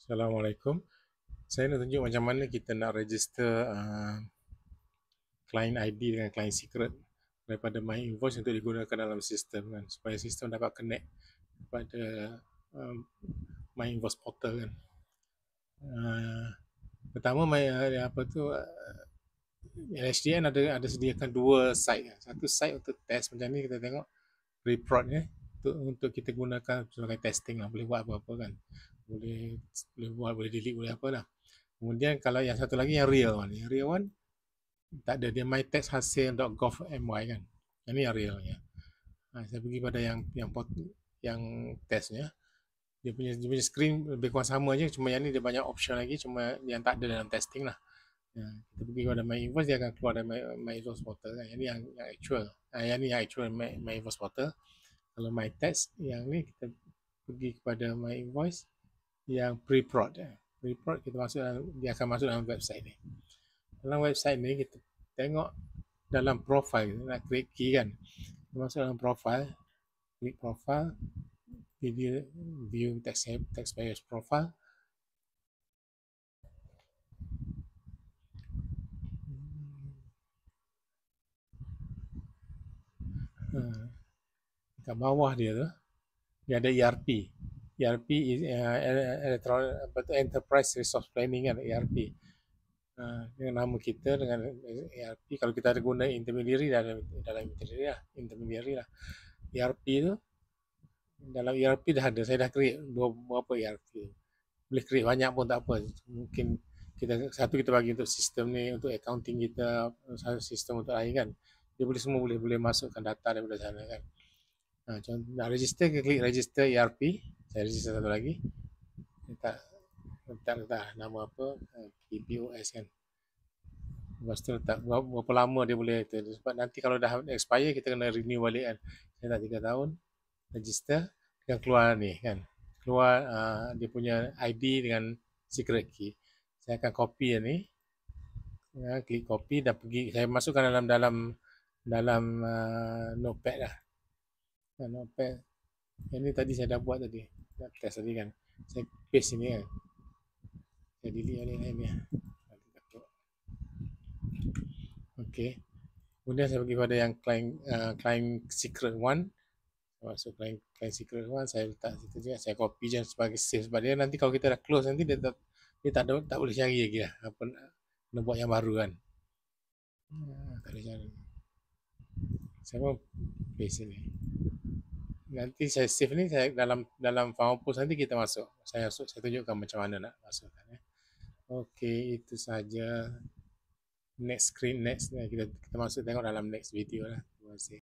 Assalamualaikum. Saya nak tunjuk macam mana kita nak register client ID dengan client secret daripada My Invoice untuk digunakan dalam sistem kan, supaya sistem dapat connect kepada uh, My Invoice portal kan. Pertama LHDN ada sediakan dua site. Satu site untuk test macam ni, kita tengok pre-prod untuk kita gunakan sebagai testing lah, boleh buat apa-apa kan, boleh delete, boleh apa lah. Kemudian kalau yang satu lagi yang real one tak ada, dia mytaxhasil.gov.my kan. Ini yang realnya. Saya pergi pada yang testnya. Dia punya screen lebih kurang sama je, cuma yang ni dia banyak option lagi, cuma yang tak ada dalam testing lah. Kita pergi kepada My Invoice, dia akan keluar dari My Invoice portal kan. Yang ni yang actual. Yang ni yang actual My Invoice portal. Kalau My Tax, yang ni kita pergi kepada My Invoice yang pre-prod. Pre-prod kita masuk dalam, dia akan masuk dalam website ni. Dalam website ni kita tengok dalam profile, nak create key kan. Kita masuk dalam profile, klik profile, view taxpayers profile. Kat bawah dia tu, dia ada ERP. ERP is Enterprise Resource Planning kan, ERP. Dengan nama kita, dengan ERP. Kalau kita ada guna intermediary, dalam intermediary lah. ERP tu, dalam ERP dah ada, saya dah create berapa ERP. Boleh create banyak pun tak apa. Mungkin kita bagi untuk sistem ni, untuk accounting kita, sistem untuk lain kan. Dia semua boleh masukkan data daripada sana kan. Contoh nak register, kita klik register ERP. Saya register satu lagi. Letak nama apa, PPOS kan. Lepas tu letak berapa lama dia boleh itu. Sebab nanti kalau dah expire, kita kena renew balik kan. Saya tak 3 tahun, register, dia keluar ni kan. Keluar dia punya ID dengan secret key. Saya akan copy ni. Klik copy, dan pergi, saya masukkan dalam notepad lah. Notepad. Yang ni tadi saya dah buat tadi. Dah test tadi kan. Saya paste sini kan. Saya delete balik ni. Okey. Kemudian saya pergi pada yang client secret one. Masuk client secret one, saya letak situ juga. Saya copy je sebagai save. Sebab dia nanti kalau kita dah close nanti dia tak boleh cari lagi lah. Kena buat yang baru kan. Tak boleh cari. Saya pun paste ni. Nanti saya save ni, saya dalam PowerPoint nanti kita masuk. Saya tunjukkan macam mana nak masukkan. Okey, itu saja. Next screen, kita masuk tengok dalam next video lah. Terima kasih.